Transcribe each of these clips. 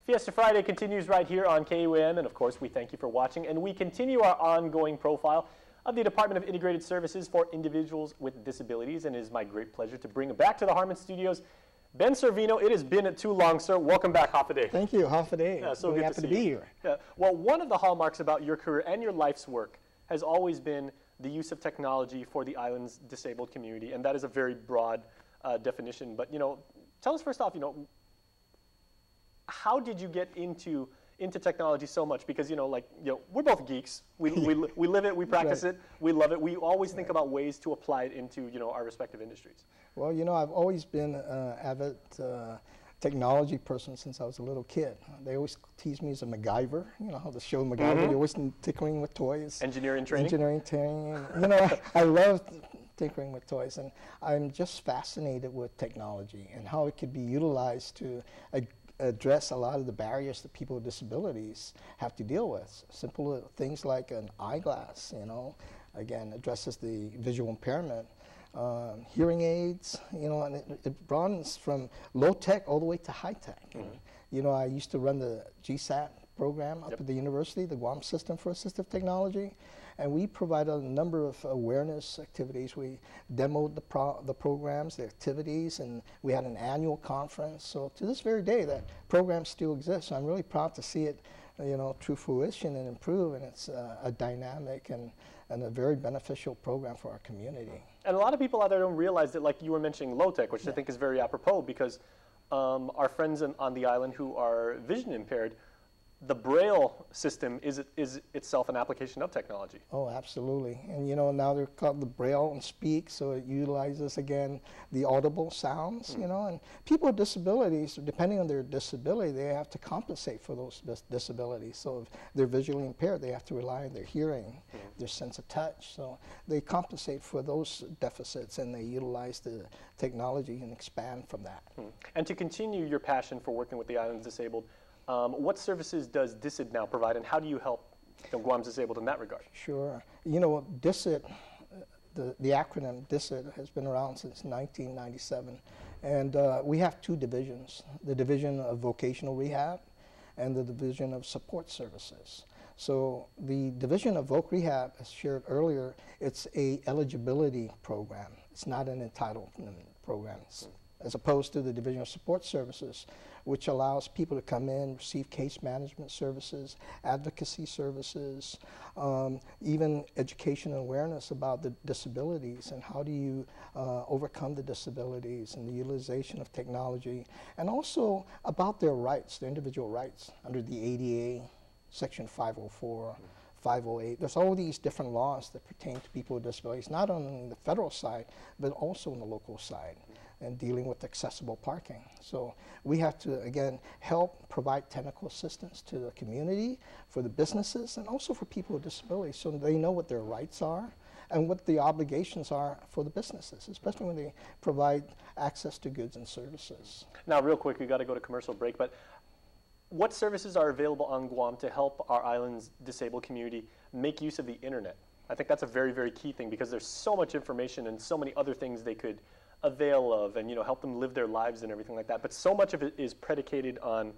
Fiesta Friday continues right here on KUAM, and of course we thank you for watching, and we continue our ongoing profile of the Department of Integrated Services for Individuals with Disabilities, and it is my great pleasure to bring back to the Harmon Studios Ben Servino. It has been too long, sir. Welcome back, Hafa. Thank you, Hafa. Yeah, so really good happy to be here. Yeah. Well, one of the hallmarks about your career and your life's work has always been the use of technology for the island's disabled community, and that is a very broad definition. But, you know, tell us first off, you know, how did you get into technology so much? Because, you know, like, you know, we're both geeks. We live it, we practice right. it, we love it. We always think about ways to apply it into, you know, our respective industries. Well, you know, I've always been an avid technology person since I was a little kid. They always tease me as a MacGyver. You know how the show MacGyver, you're always tinkering with toys. Engineering training? Engineering training. You know, I love tinkering with toys, and I'm just fascinated with technology and how it could be utilized to address a lot of the barriers that people with disabilities have to deal with. Simple things like an eyeglass, you know, again, addresses the visual impairment. Hearing aids, you know, and it broadens from low-tech all the way to high-tech. You know, I used to run the GSAT program up at the university, the Guam System for Assistive Technology, and we provided a number of awareness activities. We demoed the programs, the activities, and we had an annual conference. So to this very day, that program still exists. So I'm really proud to see it, you know, to fruition and improve, and it's a dynamic and a very beneficial program for our community. And a lot of people out there don't realize that, like you were mentioning low-tech, which I think is very apropos, because our friends on the island who are vision impaired, the Braille system is itself an application of technology. Oh, absolutely. And you know, now they're called the Braille and Speak, so it utilizes, again, the audible sounds, you know, and people with disabilities, depending on their disability, they have to compensate for those disabilities. So if they're visually impaired, they have to rely on their hearing, their sense of touch. So they compensate for those deficits, and they utilize the technology and expand from that. And to continue your passion for working with the island's disabled, what services does Disin now provide, and how do you help Guam's disabled in that regard? Sure. You know, Disin, the acronym Disin has been around since 1997, and we have two divisions, the Division of Vocational Rehab and the Division of Support Services. So the Division of Voc Rehab, as shared earlier, it's a eligibility program. It's not an entitlement program, as opposed to the Division of Support Services, which allows people to come in, receive case management services, advocacy services, even education and awareness about the disabilities and how do you overcome the disabilities and the utilization of technology, and also about their rights, their individual rights under the ADA, Section 504, 508. There's all these different laws that pertain to people with disabilities, not only on the federal side, but also on the local side, and dealing with accessible parking. So we have to, again, help provide technical assistance to the community, for the businesses, and also for people with disabilities, so they know what their rights are and what the obligations are for the businesses, especially when they provide access to goods and services. Now, real quick, we got to go to commercial break, but what services are available on Guam to help our island's disabled community make use of the internet? I think that's a very, very key thing, because there's so much information and so many other things they could avail of, and, you know, help them live their lives and everything like that. But so much of it is predicated on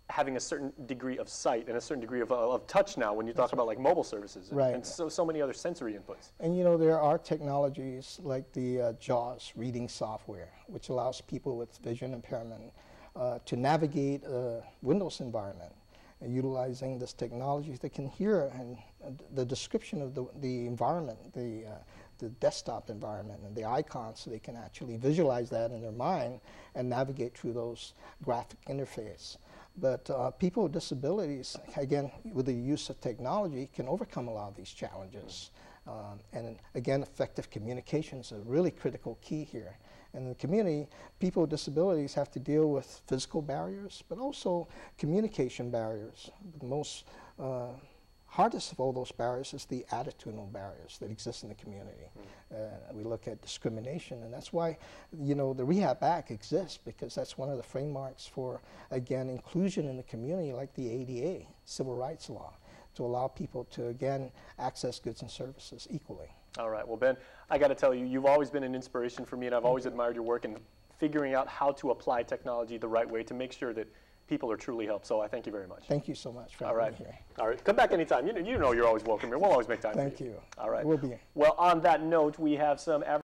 having a certain degree of sight and a certain degree of touch now when you talk about like mobile services and so many other sensory inputs. And you know, there are technologies like the JAWS reading software, which allows people with vision impairment to navigate a Windows environment, and utilizing this technology, they can hear and the description of the environment, the desktop environment and the icons, so they can actually visualize that in their mind and navigate through those graphic interface. But people with disabilities, again, with the use of technology, can overcome a lot of these challenges. And again, effective communication is a really critical key here. In the community, people with disabilities have to deal with physical barriers, but also communication barriers. The most hardest of all those barriers is the attitudinal barriers that exist in the community. We look at discrimination, and that's why, you know, the Rehab Act exists, because that's one of the frameworks for, again, inclusion in the community, like the ADA, civil rights law, to allow people to, again, access goods and services equally. All right. Well, Ben, I got to tell you, you've always been an inspiration for me, and I've always admired your work in figuring out how to apply technology the right way to make sure that people are truly helped. So I thank you very much. Thank you so much for All right. having me here. All right. Come back anytime. You know you're always welcome here. We'll always make time Thank for you. you. All right. We'll be here. Well, on that note, we have some